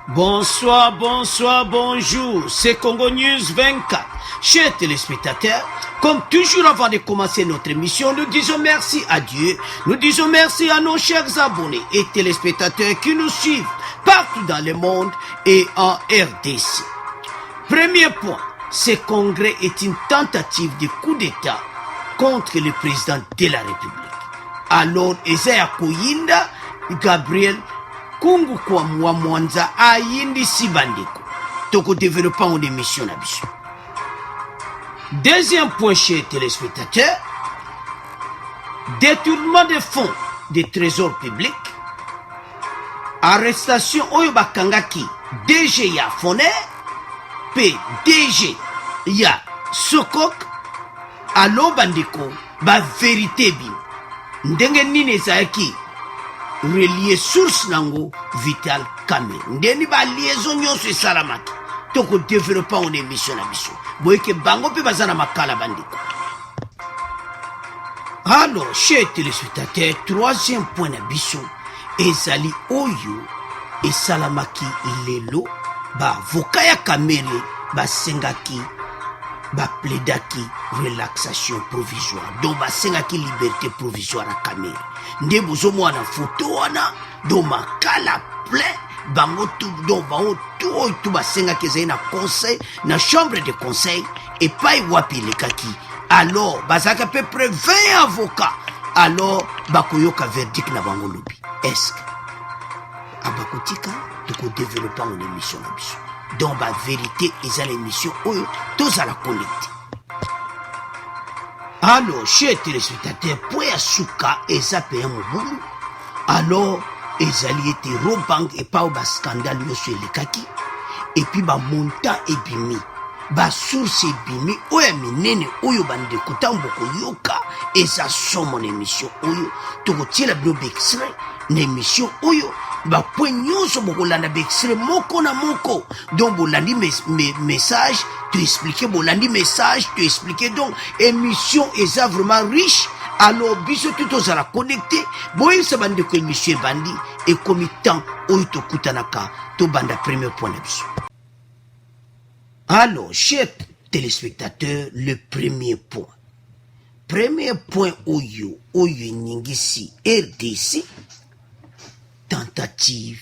Bonsoir, bonjour, c'est Congo News 24. Chers téléspectateurs, comme toujours avant de commencer notre émission, nous disons merci à Dieu, nous disons merci à nos chers abonnés et téléspectateurs qui nous suivent partout dans le monde et en RDC. Premier point, ce congrès est une tentative de coup d'État contre le président de la République. Alors, Isaiah Koyinda, Gabriel Kungu kwa Mwanza ayindi sibandeko. Toko développant une émission nabiso. Deuxième point, chers téléspectateurs, détournement de fonds des trésors publics, arrestation oyo bakangaki DG ya Foner, DG ya Sokok, alo bandeko ba vérité bino. Ndenge nini ezalaki relier source nango Vital Kamerhe. Ndeni ba liaison nyonso esalamaki. Toko développant une émission na biso. Boyeke bango pe bazana makala bandeko. Alors, chers téléspectateurs, troisième point na biso ezali oyo esalamaki lelo ba vokaya Kamerhe basengaki bapledaki relaxation provisoire, donc basengaki liberté provisoire à Kamerhe. Nde bozomona photo wana do makala plein bango tout donc bango tout basengaki ezali na conseil na chambre de conseil et pas wapi lekaki. Alors bazaka à peu près 20 avocats. Alors bakoyoka verdict na bango lobi. Est-ce que abakotika toko développer une émission na biso. Donc la vérité est à l'émission oyo tous à la connecter. Alors, chers téléspectateurs, pour Yasuka et ça paye un boulot. Alors, ils allaient été robank et pas au scandale sur les kaki. Et puis, montant et bimi. Source et bimi. Oya minene oyo bande kutamboko yoka. Et ça sont mon émission oyo. Toko la blob extrait. L'émission oyo. Point nyonso bokolanda bextrait moko na moko. Donc bolandi message, tu expliquer bolandi message, tu expliquer donc émission est vraiment riche. Alors biso tout aux à la connecter. Boye sa bande ko émission bandi et comme temps oyo to kutanaka to banda premier point na biso. Alors chers téléspectateurs, le premier point. Premier point oyo nyingisi RDC. Tentative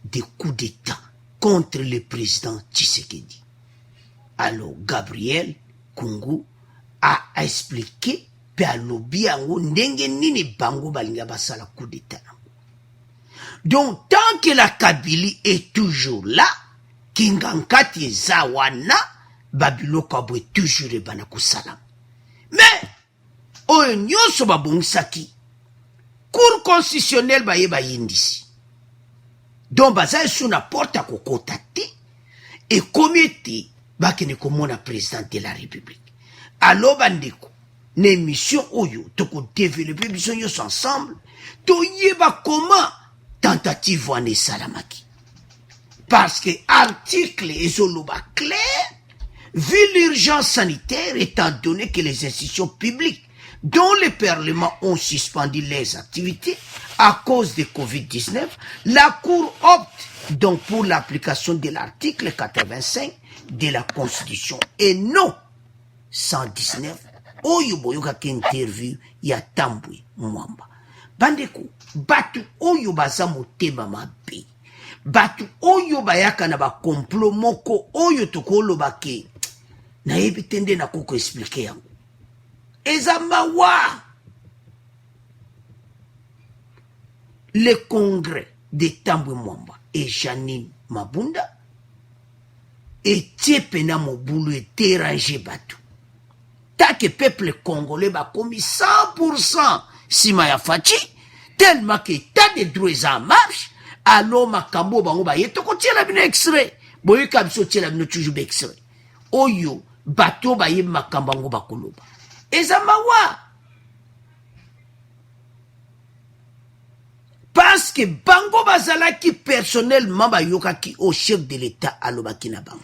de coup d'État contre le président Tshisekedi. Alors, Gabriel Kungu a expliqué pe alobi yango ndenge nini bango balinga basala coup d'État. Donc, tant que la Kabylie est toujours là, Kingankati Zawana, Babiloka boy toujours e bana kusala. Mais, oyo nyonso babongisaki, Cour constitutionnelle bayeba yindisi. Donc, baza sous la porte à kokotati et comité bakene komona président de la République. Alors, bandeko, l'émission oyo, toko développer biso nyos ensemble, to yeba comment tentative wane salamaki. Parce que article ezoloba clair, vu l'urgence sanitaire, étant donné que les institutions publiques dont les parlements ont suspendu leurs activités à cause de Covid-19, la Cour opte donc pour l'application de l'article 85 de la Constitution et non 119 oyo boyoka ki interview ya Tambwe Mwamba. Bandeko, batu oyo baza motema mabe, batu oyo bayaka na ba complot moko oyo tokoloba ke na yebi tende na koko expliquer yango. Ezamawa, le congrès de Tambwe Mwamba et Janine Mabunda et Tiepena Mobulu et dérangé Batou. Tant que peuple congolais va commis 100% Simaya Fachi, tellement que tas de droits en marche, alors Makambo Bango Baye, toko tia la bine extrait, boye kabso tia la bine toujours extrait. Oyo, bateau Baye Makambango Bakoloba. Ezamawa. Parce que Bango Bazalaki personnellement bayokaki au chef de l'État à l'Obakina Bango.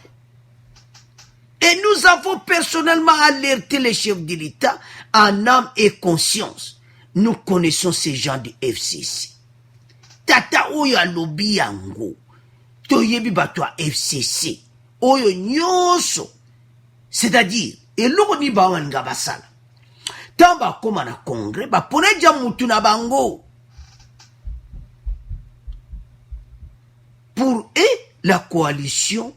Et nous avons personnellement alerté les chefs de l'État en âme et conscience. Nous connaissons ces gens du FCC. Tata oyo alobi yango. toyebi bato ya FCC oyo nyonso, c'est-à-dire eloko ni bawaninga basala tant bakoma na congrès baponeja mutu na bango. Pour eux, la coalition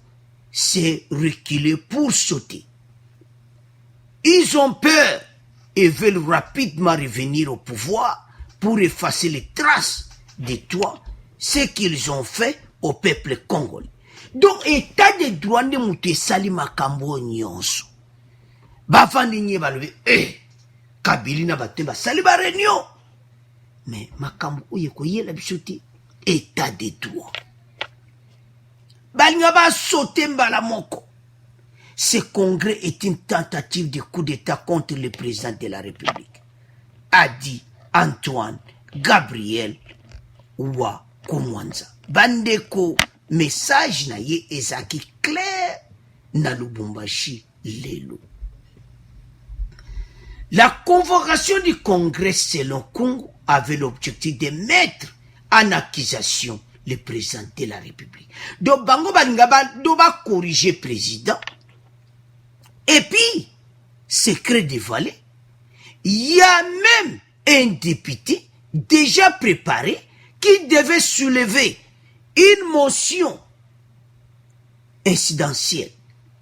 s'est reculée pour sauter. Ils ont peur et veulent rapidement revenir au pouvoir pour effacer les traces de toi, ce qu'ils ont fait au peuple congolais. Donc, état de droit de mutu esali makambo nyonso. Bafandi nye balobi, Kabila na bato basali ba réunion. Mais makambo oyo koyela biso te, état de droit. Balinga ba sauter mbala moko. Ce congrès est une tentative de coup d'état contre le président de la République, a dit Antoine Gabriel Wa Kumwanza. Bandeko, message na ye ezaki clair na Lubumbashi lelo. La convocation du congrès selon Congo avait l'objectif de mettre en accusation le président de la République. Donc bango balinga doba corriger président. Et puis, secret dévoilé, il y a même un député déjà préparé qui devait soulever une motion incidentielle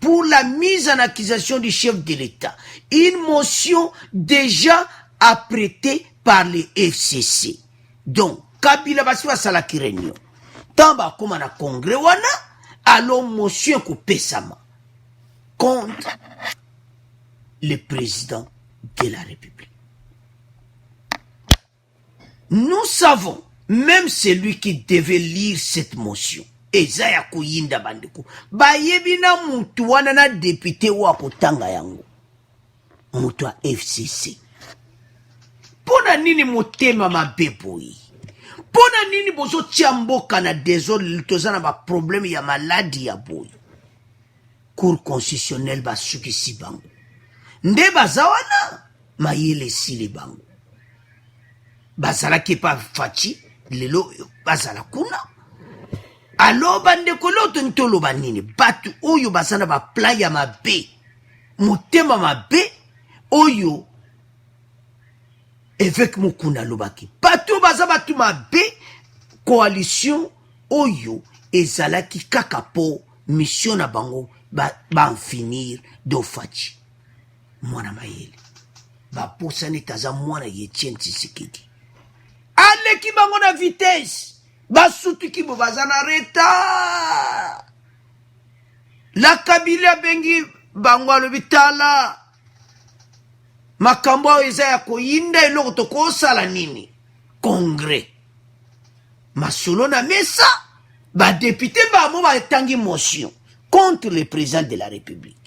pour la mise en accusation du chef de l'État. Une motion déjà apprêtée par les FCC. Donc, Kabila Baswa Salaki Réunion. Tamba comme na congrès wana, alors motion ko pesama contre le président de la République. Nous savons, même celui qui devait lire cette motion, Ezaya Kuyinda Bandeko, bayebina mutu wana na député wa kotanga yango, mutu wa FCC. Pona nini motema mabeboyi? Pona nini bozo tiamboka na désordre tozana ba problème ya maladie ya boy? Cour constitutionnelle basuki si bango. Nde bazawana mayele si le bango. Bazala ki pa fachi lelo bazala kuna. Alo bandeko loto ntolo banini batu oyo bazana ba plan ya mabe. Motema mabe oyo avec mukuna lobaki. Batu baza batu mabe coalition oyo ezalaki kaka po mission na bango ba finir do fachi. Mwana mayele. Ba posani taza mwana Etienne Tshisekedi. Ale ki bango na vitesse. Ba sutu ki bo bazana retard. La Kabila bengi bango alobitala. Makambo eza ya koyinda eloko tokosala nini? Congrès. Masolo na mesa. Ba député ba mo ba etangi motion contre le président de la République.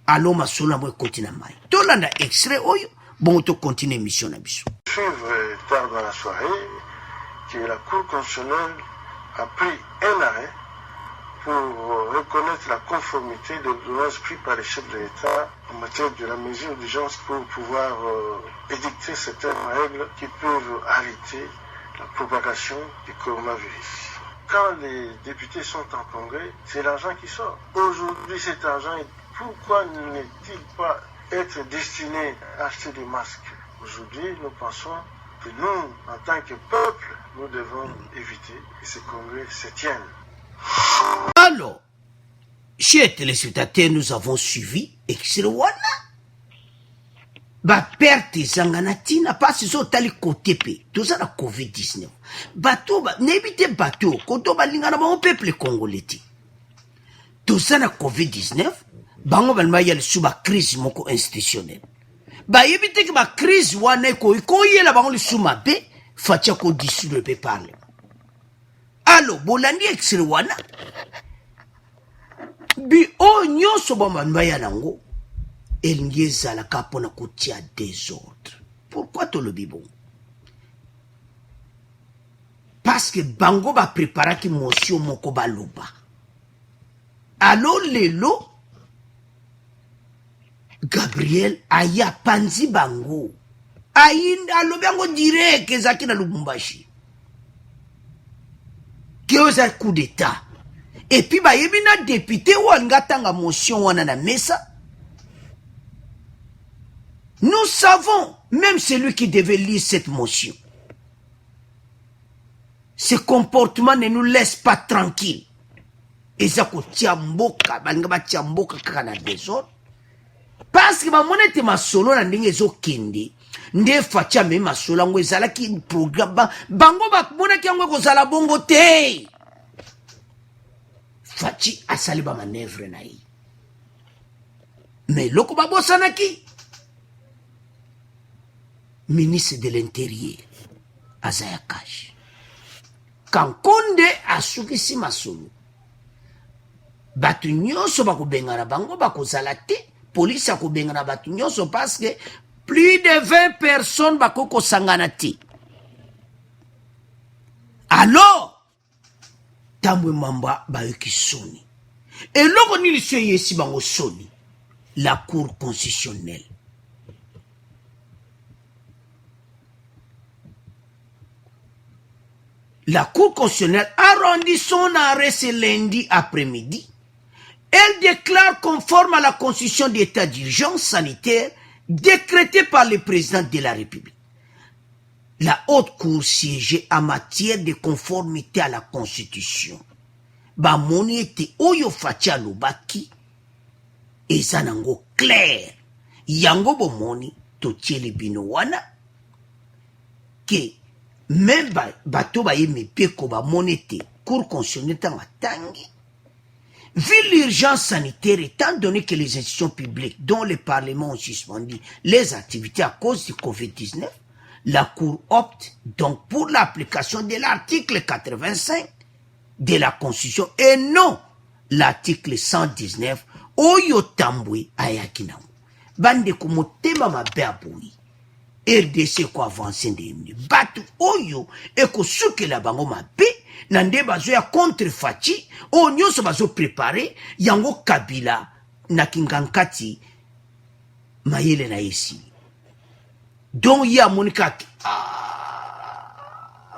Allons masolo na continue mai. Tolanda extrait oyo bon to continue mission na biso. Tard dans la soirée que la Cour constitutionnelle a pris un arrêt pour reconnaître la conformité de l'ordonnance prise par les chefs de l'État en matière de la mesure d'urgence pour pouvoir édicter certaines règles qui peuvent arrêter la propagation du coronavirus. Quand les députés sont en congrès, c'est l'argent qui sort. Aujourd'hui, cet argent, pourquoi n'est-il pas être destiné à acheter des masques? Aujourd'hui, nous pensons que nous, en tant que peuple, nous devons éviter que ce congrès se tienne. Alors, chers téléspectateurs, nous avons suivi Exrewana. Ba perte zanganatina parce que tali côté pe tout ça la COVID-19 bateau ba n'ébite bateau koto balingana ba peuple congolais tout ça la COVID-19 bango balma yali suba crise moko institutionnelle ba yebite que ba crise wana ko yela bango le suma be fatia ko dissoudre pe parler. Alors bolandi Exrewana bi o nyoso ba manba ya nango Elingeza la capona kotia désordre. Pourquoi tout le bibon? Parce que bango ba prépara ki motion moko baloba. Alors lelo Gabriel aya panzi bango. Ayin alobi bango direct ezaki na Lubumbashi. Kioza coup d'état. et puis bayebi na député wanga tanga motion wana na mesa. Nous savons, même celui qui devait lire cette motion, ce comportement ne nous laisse pas tranquilles. Et ça kotia mboka, balinga batia mboka kaka na désordre. Parce que bamona te masolo na ndenge zo kende, nde fatia me masolo ngo ezala ki programme bango bakmona ki ngo kozala bongo te. Fachi asali ba manœuvre na yi. Mais loko babosana ki ministre de l'Intérieur Azaya Kash Kankonde asukisi masolo batu nyonso bakobengana bango bakozala te, police akobengana batu nyonso parce que plus de 20 personnes bakoko sangana te. Alors tambwe mamba bayoki soni eloko nini sio yesi bango soni la cour constitutionnelle. La Cour constitutionnelle a rendu son arrêt ce lundi après-midi. Elle déclare conforme à la constitution d'état d'urgence sanitaire décrétée par le président de la République. La haute cour siégeait en matière de conformité à la constitution. Bamoni ete oyo fatia lobaki ezanango clair. Yango bomoni totieli bino wana ke même bato ba yeme peko ba monete cour constitutionnelle tanga tangi. Vu l'urgence sanitaire, étant donné que les institutions publiques dont le Parlement ont suspendu les activités à cause du Covid-19, la Cour opte donc pour l'application de l'article 85 de la Constitution et non l'article 119 oyo tambwe ayakinamo. Bande kumotema mabeabui. RDC ko avancer ndemni batu oyo eko suke la bango mabe na nde bazo ya contre fachi o nyonso bazo préparer yango Kabila na kingankati mayele na esi donc ya monika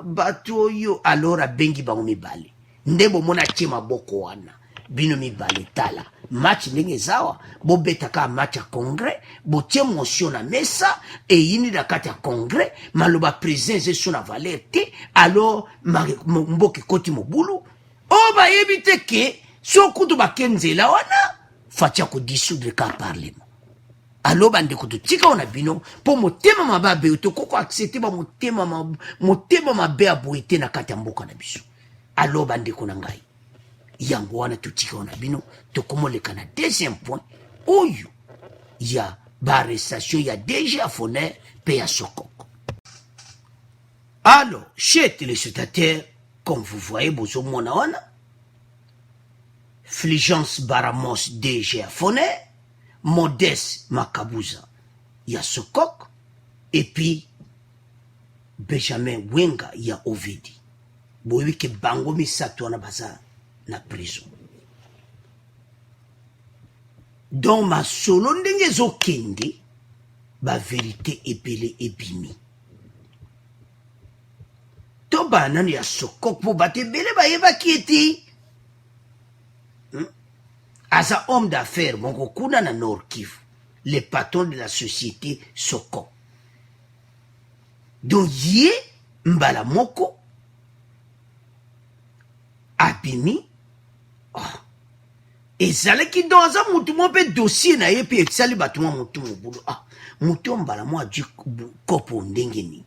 batu oyo alors bengi bango mibale ndebo mona chema boko wana bino mibale tala match ndenge zawa bo betaka match ya congrès bo tie motion na mesa e yini da kati ya congrès maloba président sur la valeur te alors mboki koti mobulu o ba yebite ke sokutu bakenzela wana fatia ko dissoudre ka parlement alors bande ko tika ona bino po motema mababe to koko accepter ba motema mabe aboite na kati ya mboka na biso alors bande ko na ngai yango wana tutika ona bino tokomoleka na deuxième point oyo ya ba arrestation ya DG Afoner pe ya Sokoko. Alors chers téléspectateurs, comme vous voyez bozo mona wana Fulgence Baramos DG Afoner, Modeste Makabuza ya Sokoko et puis Benjamin Wenga ya Ovidi. Boyebi ke bango misato wana baza na prison. Donc ma solo ndenge zo kende ba vérité epele ebimi. To banan ya Sokoko po bate bele ba yeba kieti. Asa homme d'affaires moko kuna na Nord Kivu, le patron de la société Sokoko. Donc ye mbala moko abimi ezalaki dans un mutu mo pe dossier na ye pe exali batuma mutu mobulu mutu mbala mo aju kopo ndenge ni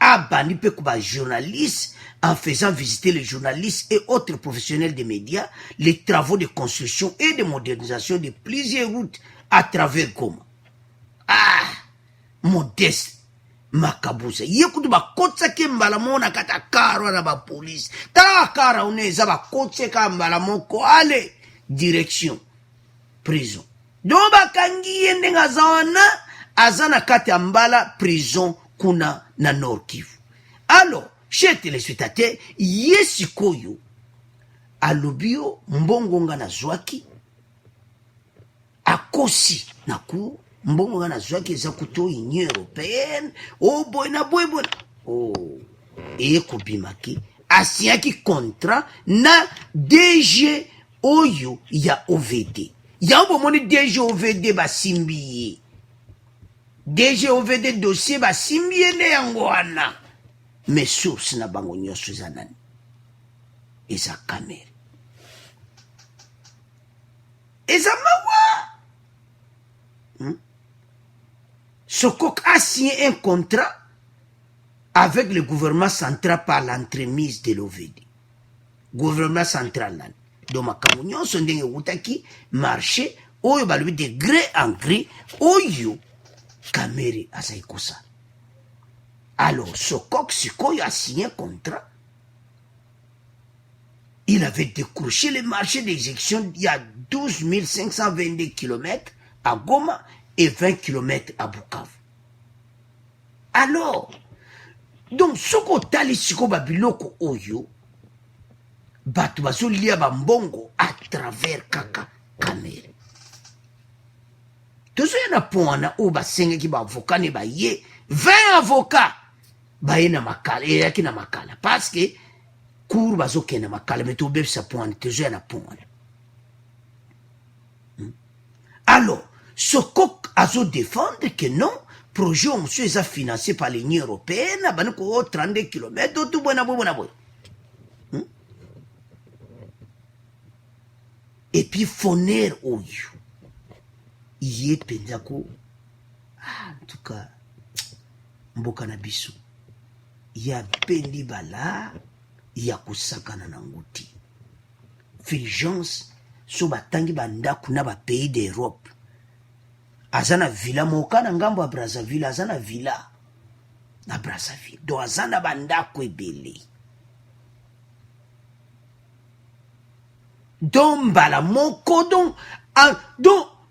abani pe ko ba journaliste en faisant visiter les journalistes et autres professionnels des médias les travaux de construction et de modernisation de plusieurs routes à travers Goma. Modeste Makabuza yekutu bakotsa ke mbala mona kata karo na ba police tala kara uneza bakotse ka mbala moko ale direction prison do bakangi yende ngazana azana kata mbala prison kuna na Nord Kivu. Alors chers téléspectateurs, yesikoyo alobio mbongonga na zwaki akosi na ku mbongo ngana zwaki za kuto Union Européenne boy na boy bona eko bimaki asinyaki contrat na DG oyo ya OVD. Yango moni DG OVD basimbi ye. DG OVD dossier basimbi ye ne yango wana. Mais source na bango nyonso eza nani? Eza Kamere. Eza mawa. Sokok a signé un contrat avec le gouvernement central par l'entremise de l'OVD. Gouvernement central nani. Donc makambo nyonso ndenge utaki marché oyo balobi de gré en gré oyo Kamere azali kosala. Alors Sokok sikoyo a signé un contrat. Il avait décroché le marché d'exécution il y a 12 522 km à Goma et 20 km à Bukavu. Alors, donc, soko tali siko babiloko oyo, batu baso lia bambongo à travers kaka Kamere. Tozo yana poana o basenge ki ba avocat ne ba ye 20 avocats ba ye na makala, e yaki na makala parce que cour bazo kena makala mais to beb sa poana tozo yana poana. Alors, Sokok azo défendre que non, projet monsieur est financé par l'Union européenne, banako 32 km, tout bon. Et puis Foner oyo. Iye pendako. En tout cas, mboka na biso. Ya pendi bala, ya kusakana na nguti. Fulgence, so batangi bandaku na ba pays d'Europe. Azana villa moka na ngambo ya Brazzaville, azana villa na Brazzaville. Do azana bandaku ebele. Don bala moko don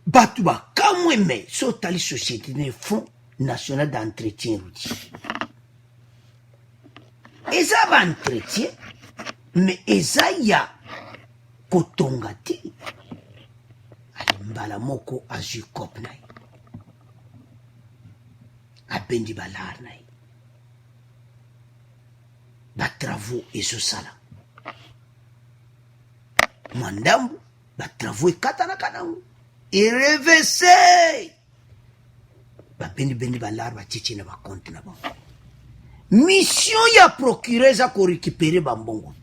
batu ba kamweme so tali société de fonds national d'entretien routier. Eza ba entretien mais eza ya kotonga te. Mbala moko azu kop na ye. Abendi balar na ye. Ba travaux ezosala. Mandambu ba travaux ekatana kanango. Irevese. Babendi balar ba titi na ba compte na ba. Mission ya procureur za ko récupérer ba mbongo.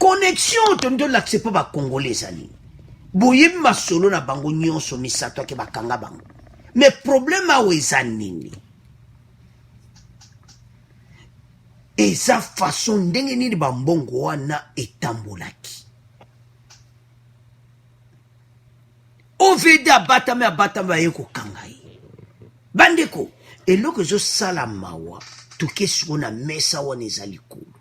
Connexion tondo l'accepte ba congolais ani. Boye masolo na bango nyonso misato ke bakanga bango. Mais problème a eza nini? Eza façon ndenge nini bambongo wana etambolaki. OVD abatame yeko kangai. Bandeko, eloko zo sala mawa, tuke siko na mesa wana ezali kulu.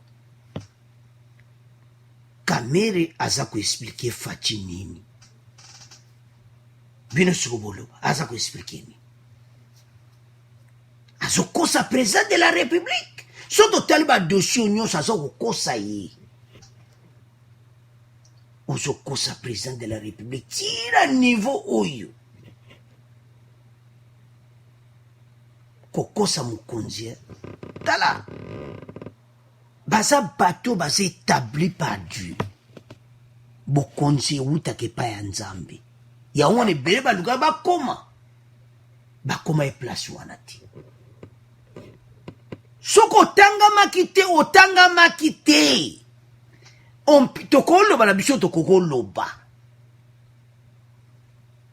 Kamere aza ko expliquer Fachi nini. Bino Sukobolo, aza ko expliquer ni. Azo kosa président de la République. Soto taliba dossier nyonso azo ko kosa ye. Ozo kosa président de la République. Tira niveau oyo. Kokosa mukonzi. Tala. Baza bateau baza établi par Dieu. Bokonzi uta ke pa ya Nzambe. Ya wane bele baluka bakoma e place wana ti. Soko otanga makite. Tokoloba na biso tokoloba.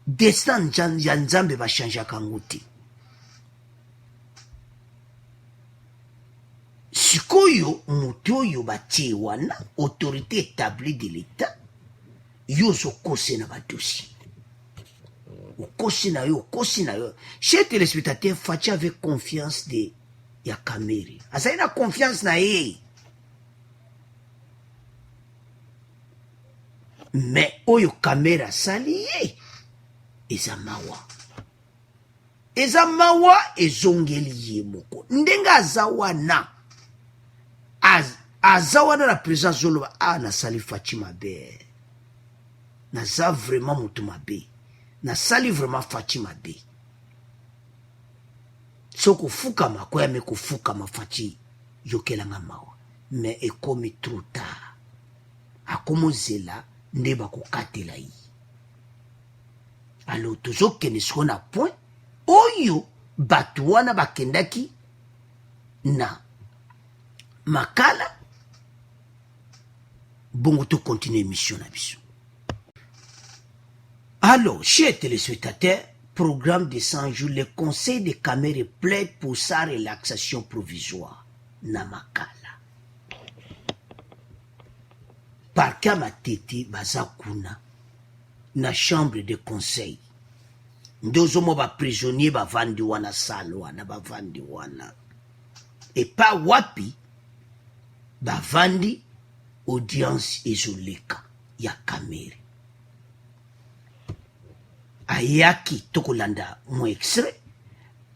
Destin ya Nzambe ba changer kanguti. Sikoyo mutoyo batie wana autorité établie de l'État yozo kose na badosi. Okosi na yo. Chez téléspectateurs, Fachi avait confiance de ya Kamere. Asa ina confiance na ye. Mais oyo Kamere sali ye. Eza mawa ezongeli ye moko. Ndenga azawana. Azawana na président Zoloba. Na sali Fachi mabe. Na za vraiment mutu mabe. Na sali vraiment Fachi mabe. Soko fukama kwa yame kufukama Fachi yokelanga mawa. mais ekomi trop tard. Akomozela nde bakokatela yi. Alors tozokende siko na point oyo bato wana bakendaki na makala bongo to continue mission na biso. Alors, chers téléspectateurs, programme de 100 jours, le conseil de Kamere plaide pour sa relaxation provisoire na makala. Par Kamatete Bazakuna na chambre de conseil. Ndozomo ba prisonnier ba vandi wana salwa na ba vandi wana. Et pas wapi ba vandi audience ezoleka ya Kamere. Ayaki tokolanda mon extrait.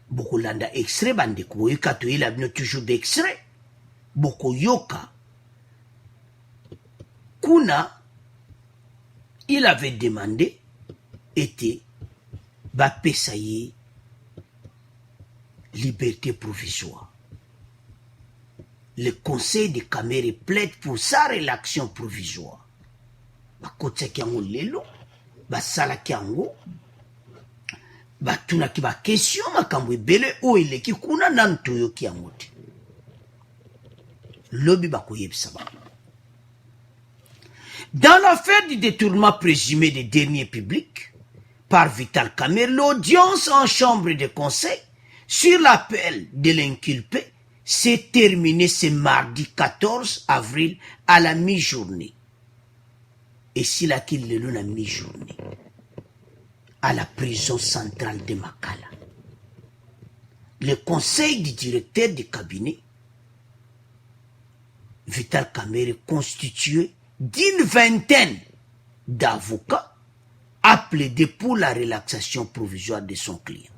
Bokolanda extrait bandeko boyoka toyela bino toujours d'extrait. Bokoyoka. Kuna, il avait demandé, était, Bapesaye, liberté provisoire. Le conseil de Kamere plaide pour sa relaxation provisoire. Bakotsa kiango lelo, basala kiango, batuna ki ba question makambo ebele o eleki kuna nantoyo kiango te. Lobi bakoyebisa ba. Dans l'affaire du détournement présumé des deniers publics par Vital Kamere, l'audience en chambre de conseil sur l'appel de l'inculpé s'est terminée ce mardi 14 avril à la mi-journée. Et s'il a qu'il le la mi-journée à la prison centrale de Makala. Le conseil du directeur du cabinet Vital Kamere constitué d'une vingtaine d'avocats a plaidé pour la relaxation provisoire de son client.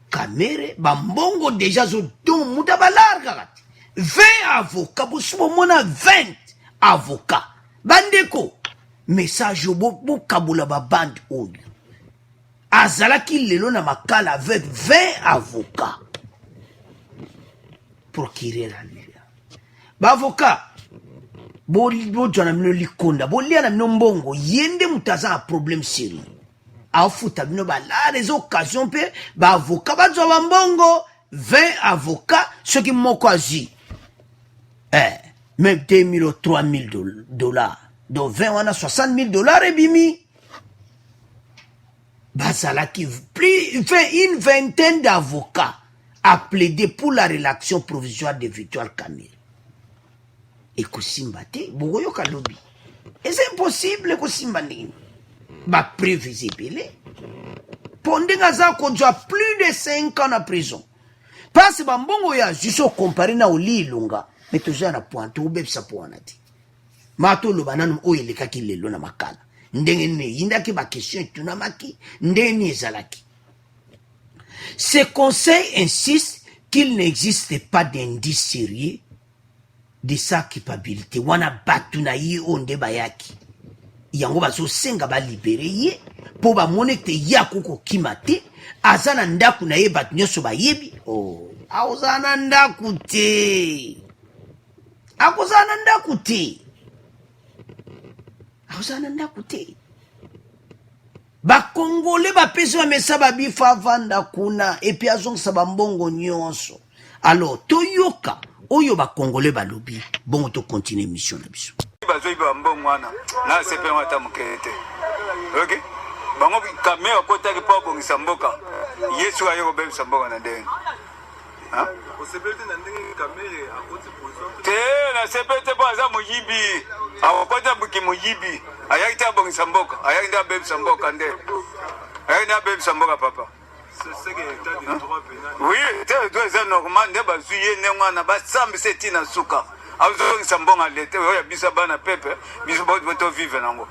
Kamere, bambongo déjà zodon muda balarga. 20 avocats, bosumo mona 20 avocats. Bandeko, message bo kabula ba bande oyo. Azalaki lelo na makala avec 20 avocats. Procureur à lui. Ba avocat bo jona mino likonda bo lia na mino mbongo yende mutaza a problème sérieux afuta mino ba la les occasions pe ba avocat ba zo ba mbongo 20 avocats ce qui moko azi même 2000 ou 3000 dollars donc 20 wana 60 000 dollars et bimi basala qui plus une vingtaine d'avocats a plaidé pour la relaxation provisoire de Vital Kamere. Et Kosimba te, bogoyoka lobby. Et c'est impossible Kosimba nini. Ba prévisible. Pondenga za konjwa plus de 5 ans en prison. Parce que bambongo ya jiso comparé na oli ilunga. Mais toujours na pointe ou bebsa poanati. Mato lo bananu oyeleka ki lelo na makala. Ndenge ne yindaki ba question tunamaki, ndenge ezalaki. Ce conseil insiste qu'il n'existe pas d'indice sérieux de sa culpabilité. Wana batu na ye onde bayaki. Yango baso senga ba libéré ye po ba monete ya kuko kimate azana ndaku na ye batu nyoso ba yebi. Oh, auzana ndaku te. Akozana ndaku te. Auzana ndaku te. Ba Congolais ba peso mesa ba bifa vanda kuna et puis azong sa bambongo nyonso. Alors toyoka oyo ba Congolais ba lobi bon to continuer mission na biso. Bazoi ba mbongo wana na sepe mata mukete. OK? Bango Kamere kota ki pa bongisa mboka. Yesu ayo bebisa mboka na ndenge. Hein? Osebete na ndenge Kamere akoti position. Te na sepete ba za muyibi. Awakota buki muyibi. Ayakita bongisa mboka. Ayakita bebisa mboka nde. Ayakita bebisa mboka papa. C'est que l'état de droit pénal. Oui, l'état de droit est normal. Ne ba zuye ne mwana ba sambi seti na suka. Azo sambonga l'état ya bisa bana pepe. Biso boto vivre nango.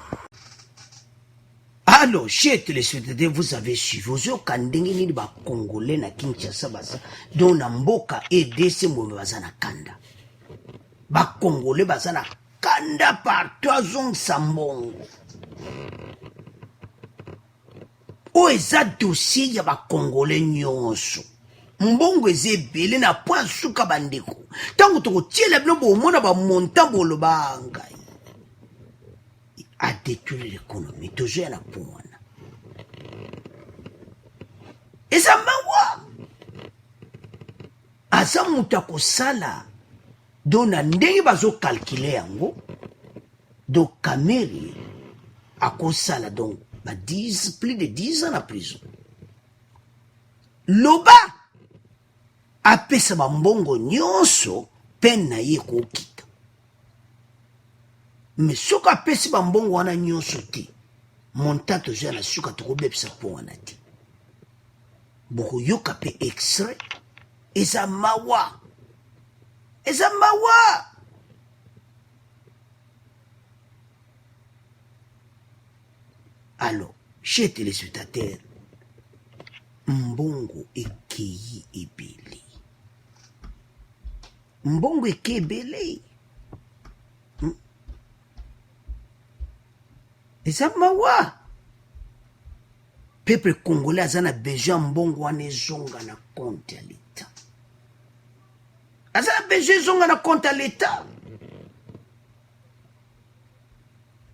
Alors, chers téléspectateurs, vous avez suivi. Vous avez kandengini ba Congolais na Kinshasa basa. Don na mboka EDC mo bazana kanda. Ba Congolais bazana kanda partout azong sambongo. O eza dossier ya ba Congolais nyonso. mbongo eza ebele na point suka bandeko ntango tokotiela bino bomona bamontant boloba ngai a détruire l'économie tozoya na po wana eza mawa aza moto akosala do na ndenge bazokalkile yango do Kamere akosala donc plus de 10 ans na prison loba apesa bambongo nyonso pene na ye kokita me soki apesi bambongo wana nyonso te montant tozoya na suka tokobebisa mpo wana te bokoyoka mpe extrait eza mawa alors chez téléspectateurs mbongo ekei ebele mbongo ekei ebele eza mawa peuple congolais aza na besoin mbongo wana ezonga na compte ya l'État aza na besoin ezonga na compte ya l'État.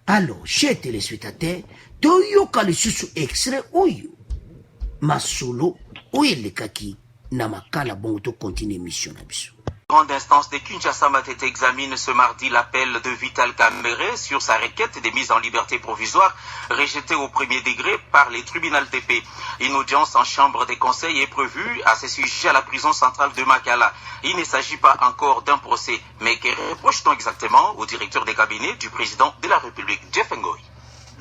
Alors chers téléspectateurs toyoka lisusu extrait oyo masolo oyo elekaki na makala bongo to continue émission na biso. Grande instance de Kinshasa Matete examine ce mardi l'appel de Vital Kamerhe sur sa requête de mise en liberté provisoire rejetée au premier degré par les tribunaux TP. Une audience en chambre des conseils est prévue à ce sujet à la prison centrale de Makala. Il ne s'agit pas encore d'un procès, mais que reproche-t-on exactement au directeur des cabinets du président de la République, Jeff Ngoy?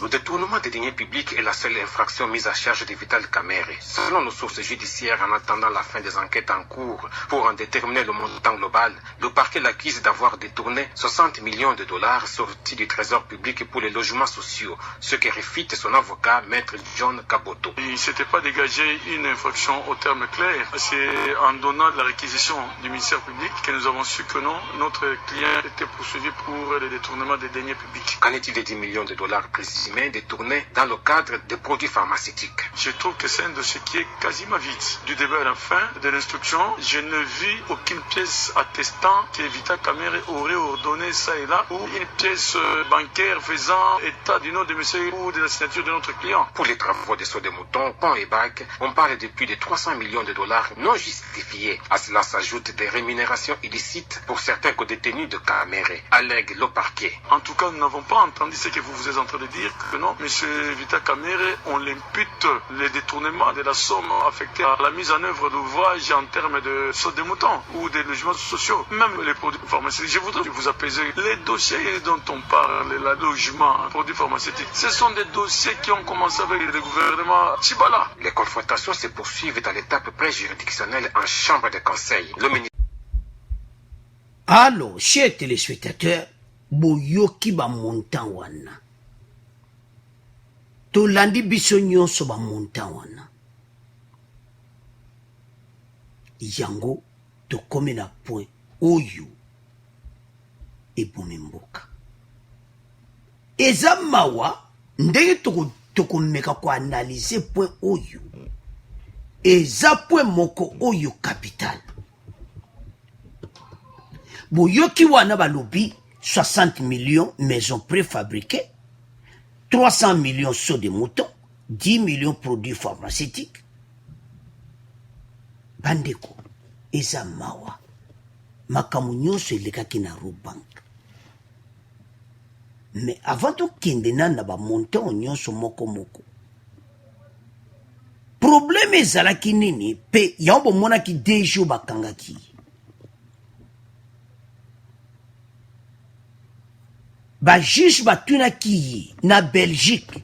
Le détournement des deniers publics est la seule infraction mise à charge de Vital Kamerhe. Selon nos sources judiciaires, en attendant la fin des enquêtes en cours pour en déterminer le montant global, le parquet l'accuse d'avoir détourné 60 millions de dollars sortis du trésor public pour les logements sociaux, ce que réfute son avocat, maître John Kaboto. Il ne s'était pas dégagé une infraction au terme clair. C'est en donnant la réquisition du ministère public que nous avons su que non, notre client était poursuivi pour le détournement des deniers publics. Qu'en est-il des 10 millions de dollars précisément détournés dans le cadre des produits pharmaceutiques? Je trouve que c'est un dossier qui est quasiment vide. Du début à la fin de l'instruction, je ne vis aucune pièce attestant que Vital Kamerhe aurait ordonné ça et là, ou une pièce bancaire faisant état du nom de monsieur ou de la signature de notre client. Pour les travaux des sauts de moutons, pont et bacs, on parle depuis de 300 millions de dollars non justifiés. À cela s'ajoutent des rémunérations illicites pour certains co-détenus de Kamerhe, allègue le parquet. En tout cas, nous n'avons pas entendu ce que vous êtes en train de dire, que non, M. Vital Kamerhe, on l'impute le détournement de la somme affectée à la mise en œuvre d'ouvrages en termes de saut de moutons ou des logements sociaux, même les produits pharmaceutiques. Je voudrais vous apaiser. Les dossiers dont on parle, le logement, produits pharmaceutiques, ce sont des dossiers qui ont commencé avec le gouvernement Chibala. Les confrontations se poursuivent dans l'étape pré-juridictionnelle en chambre de conseil. Alors, chers téléspectateurs, boyoki ba montant wana. Tolandi biso nyonso ba montant wana. Yango tokomi na point oyo ebomi mboka. Eza mawa ndenge tokomeka ko analyser point oyo. Eza point moko oyo capital. Boyoki wana balobi 60 millions maisons préfabriquées, 300 millions sauts de moutons, 10 millions produits pharmaceutiques. Bandeko, eza mawa. Makamu nyonso elekaki na Robank. Mais avant to kende na ba montant nyonso moko moko. Problème ezalaki nini pe yambo monaki dejo bakangaki. Ba juge batunaki na Belgique.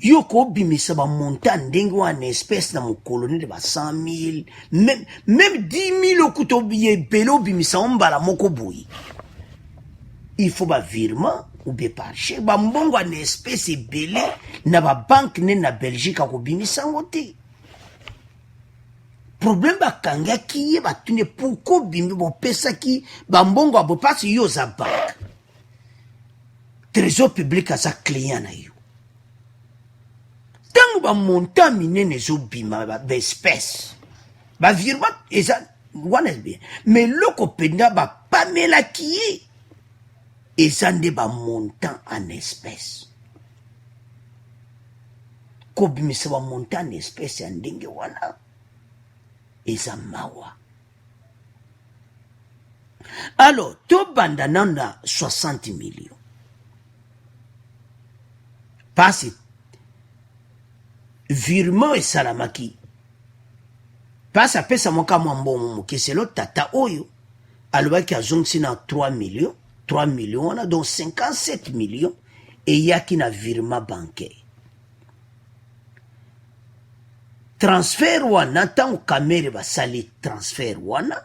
Yoko bimisa ba montant ndenge wana espèce na mokoloni de ba 100 000, même 10 000 okuto biye belo bimisa mbala moko boyi. Il faut ba virement ou bien par chèque ba mbongo na espèce belé na ba banque ne na Belgique ko bimisa ngote. Problème ba kangaki ye batune pourquoi bimi bo pesa ki ba mbongo abo passe yo za banque. Trésor public a sa client na yo. Tango ba montant minene zo bima ba espèce. ba virement eza wana bien mais loko penda ba pamela qui eza nde ba montant en espèces ko bimisa ba montant en espèces ya ndenge wana eza mawa. Alors to banda nanda 60 millions pasi virement et salamaki pasi apesa moka mwa mbongo moke selo tata oyo alobaki azongisi na 3 millions wana donc 57 millions eyaki na virement bancaire. Transfert wana ntango kamere basali transfert wana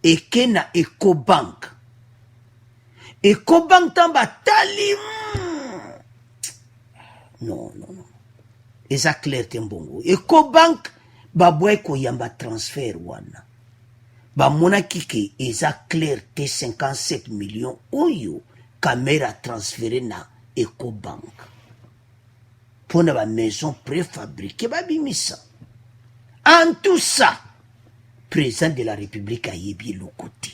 eke na Ecobank ntango batali non eza clair te mbongo. Ecobank baboye koyamba transfert wana bamonaki ke eza clair te 57 millions oyo kamera transféré na Ecobank pona ba maison préfabriquée babimisa. En tout ça président de la République a yebi le côté.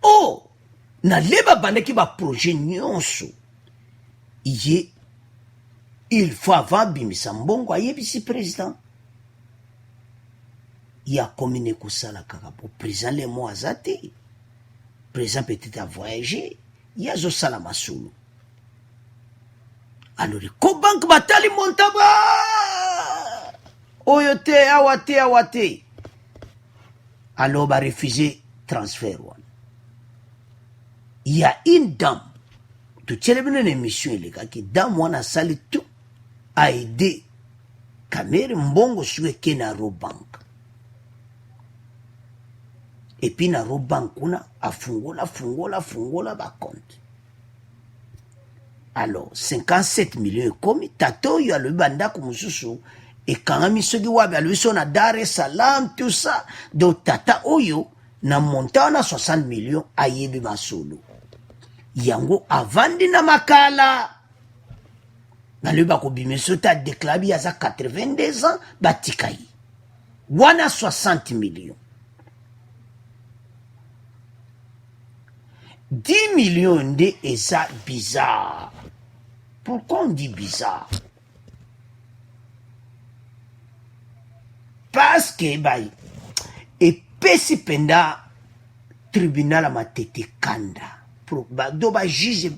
Oh na leba bandaki ba projet nyonso il faut avant bimisa mbongo ayebisi président ya commune kusala kaka pour président le mois azate président peut-être a voyagé ya zo sala masulu. Alors Ecobank batali montaba oyo te awate alors ba refuser transfert wana. Il y a une dame tu tchele bine émission ile kaki dame wana sali tout a aidé kamere mbongo suwe ke na Robank et puis na Robank kuna afungola ba compte. Alors 57 millions comme tato yo le banda kumususu et quand misogi wabe alwiso na Dar es Salaam tout ça donc tata oyo na montana 60 millions ayebi masolo yango avandi na makala na le bako bimeso ta déclaré ya 82 ans batikai wana 60 millions 10 millions de eza bizarre. Pourquoi on dit bizarre? Parce que et pesi penda tribunal matete kanda pour do ba juge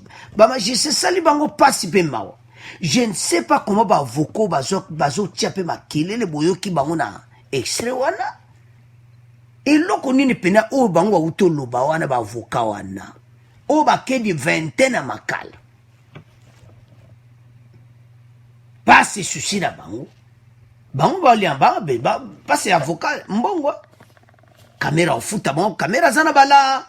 c'est sali bango pasi pe mawa. Je ne sais pas comment ba voko bazo tiape makelele boyoki bango na extrait wana et loko nini pena o bango ba utolo ba wana ba avocat wana o ba ke di vingtaine à makala passe souci na bango ba liamba ba passe avocat mbongo caméra ofuta bango caméra zana bala.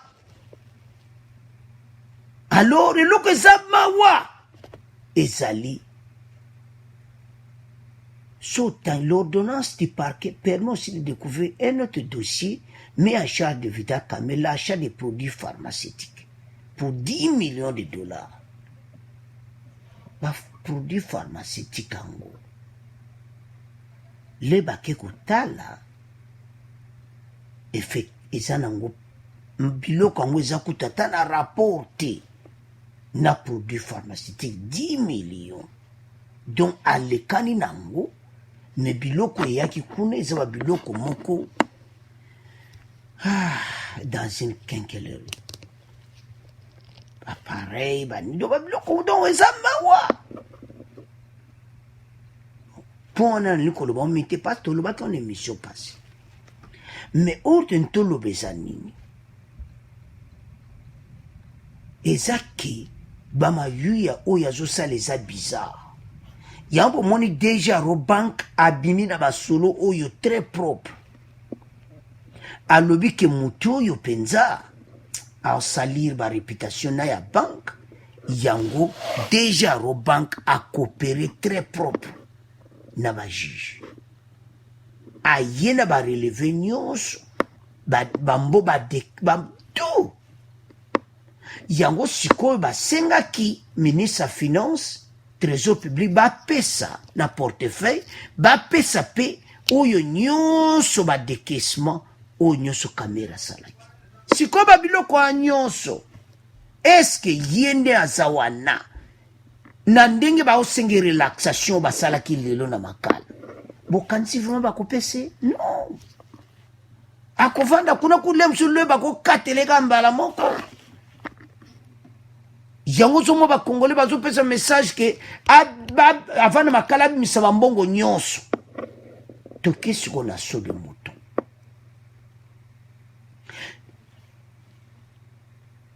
Alors loko zamawa ezali sautant l'ordonnance du parquet permet aussi de découvrir un autre dossier mis en charge de Vital Kamerhe, l'achat des produits pharmaceutiques pour 10 millions de dollars. Produits pharmaceutiques en gros. Les baquets kotala effet ezanango biloko yango ezakutata na rapporté na produits pharmaceutiques 10 millions. Donc alekani nango me biloko eyaki kuna eza ba biloko moko dans une quincaillerie. Pareil, banido ba biloko donc eza mawa. Pour un liko loba mete pas to loba ton émission passée. Mais autre to loba zanini. Ezaki bama yuya oya zo sa les bizarre. Yambo moni déjà Robank abimi na basolo oyo très propre. Alobi ke mutu oyo penza a salir ba réputation na ya banque. Yango déjà Robank a coopéré très propre na ba juge. Ayena ba relevé nyonso bambo ba tout. Yango sikoyo ba sengaki ministre finance trésor public bapesa na portefeuille bapesa pe oyo nyonso badekesement oyo nyonso kamera salaki sikoyo babiloko ya nyonso eske ye nde aza wana na ndenge baosenga relaxation basalaki lelo na makala bokanisi vraiment bakopese non akovanda kuna kulia msulu bakokateleka mbala moko yango zomo bakongole bazopesa message ke avana makala abimisa bambongo nyonso tokesi ko na so de moto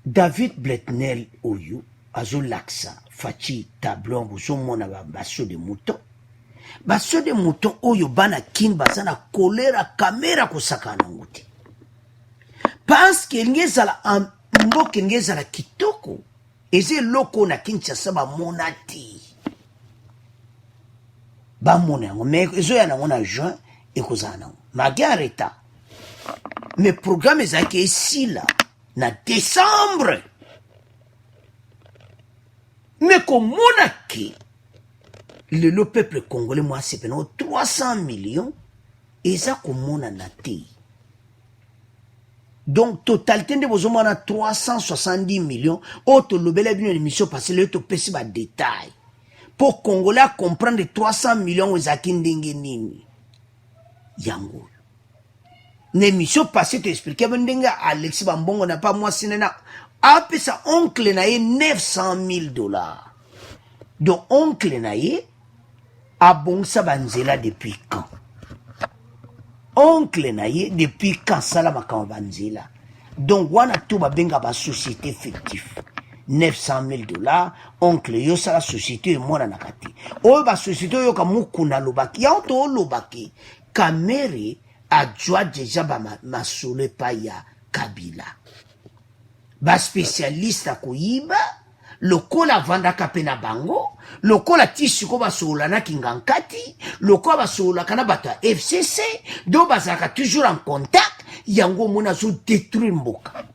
David Bletnel oyo azolaksa faci tableau bozomona baso de mouton baso de mouton oyo bana kin baza na kolera kamera kosakana nango te parce que ngezala mboke ngezala kitoko eze eloko na Kinshasa bamona te bamona yango mais ezoya nango na juin ekozala nango mage areta mais programme ezalaki esila na décembre mais komona ke le peuple congolais moi c'est pendant 300 millions eza komona na te donc totalité de bozomona 370 millions auto lobela bino émission parce le to pesi ba détail pour congolais comprendre 300 millions ezaki ndenge nini yango l'émission passée t'expliquer ndenge Alexis Bambongo n'a pas moi sinena apesa oncle na ye $900,000 donc oncle na ye abongisa banzela depuis quand oncle na ye depuis quand sala makambo banzela donc wana to babenga ba société fictive $900,000 oncle yo sala société mona na kati oyo ba société yo ka mukuna lobaki ya to lobaki kamere adjoa déjà masolo epai ya Kabila baspécialiste akoyiba lokola vandaka mpe na bango lokola ti siko basolanaki ngankati lokola basololaka na bato ya FCC do bazalaka toujours en contact yango omona azodétruire mboka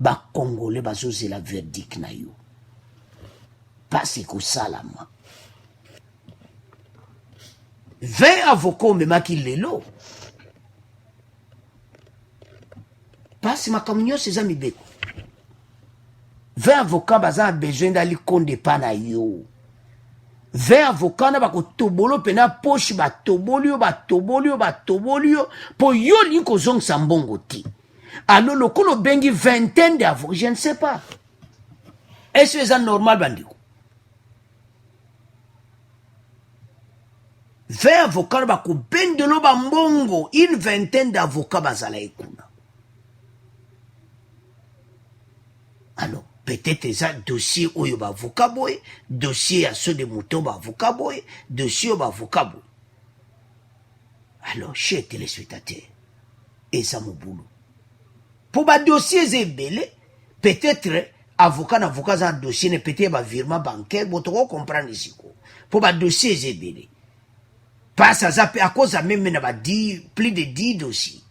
bakongole bazozela verdict na yo pasi ekosalama 20 avocat omemaki lelo pasi makambo nyonso eza mibeko 20 avocats baza besoin d'ali konde pa na yo 20 avocats na bakotobolo pena poche batoboli yo po yo li kozongisa mbongo ti alo lokolo bengi vingtaine d'avocats je ne sais pas est-ce que c'est normal bandiko 20 avocats bakobendelo bambongo une vingtaine d'avocats bazala ekuna alors peut-être ça dossier oyo ba avocat boy dossier à ceux de mouton ba avocat boy dossier ba avocat boy alors chers téléspectateurs et ça mon boulot pour ba dossier zebele peut-être avocat za dossier ne peut-être ba virement bancaire bo to comprendre ici ko pour ba dossier zebele pas ça à cause même na ba 10 plus de 10 dossiers.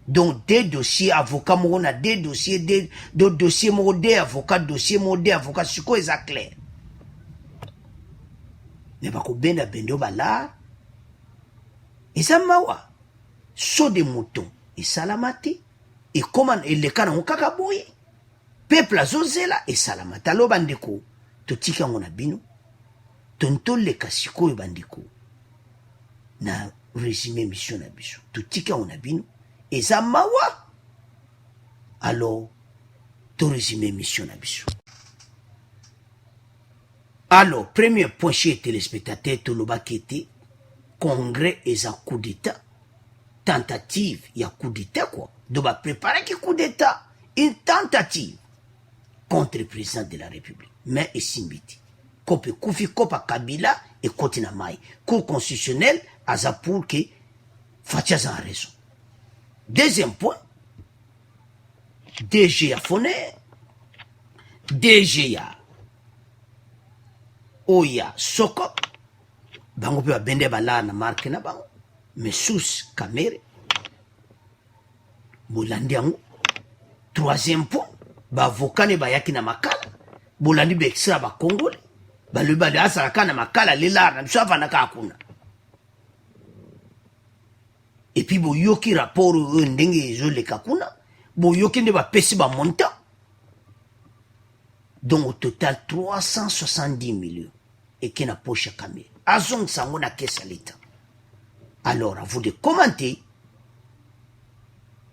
Donc, des dossiers, avocats, on a des dossiers, des dossiers, des avocats, dossiers, des avocats, c'est quoi, c'est clair. Mais pas qu'on ben a bendo bala. Et ça mawa. So de moutons. Et salamati. Et comment, et les canons kakaboye. Peuple azozela, et salamata. Alo bandeko. Totika on a bino. Tonto le kasiko bandeko. Na résumé mission na biso. Totika on a bino. Et ça mawa alors to résumé mission na biso alors premier point chez téléspectateurs to lobakete congrès et un coup d'état tentative il y a coup d'état quoi doit préparer qui coup d'état une tentative contre le président de la République mais et simbiti kope kufi kopa Kabila et kotina mai cour constitutionnelle aza pour que Fatia a raison. Deuxième point, DG a Foner, DG a Oya Soko, bango pe bende bala na marque na bango, mais sous Kamere, Bolandi ango. Troisième point, ba avocat ne bayaki na makala, bolandi bextra ba Congolais baloba de asala na makala lela na biso avandaka akuna. Et puis boyoki rapport ndenge ezoleka kuna boyoki nde bapesi ba montant. Donc au total 370 millions et qui n'a poche Kamere azong sango na caisse à l'État. Alors à vous de commenter,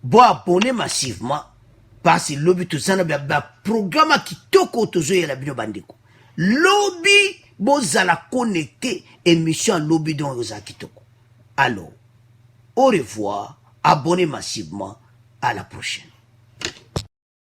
bon abonner massivement parce que lobby tout ça na programme qui toko tozo ya la bino bandeko lobby bozala connecté émission lobby dans Ozaki toko. Alors au revoir, abonnez massivement, à la prochaine.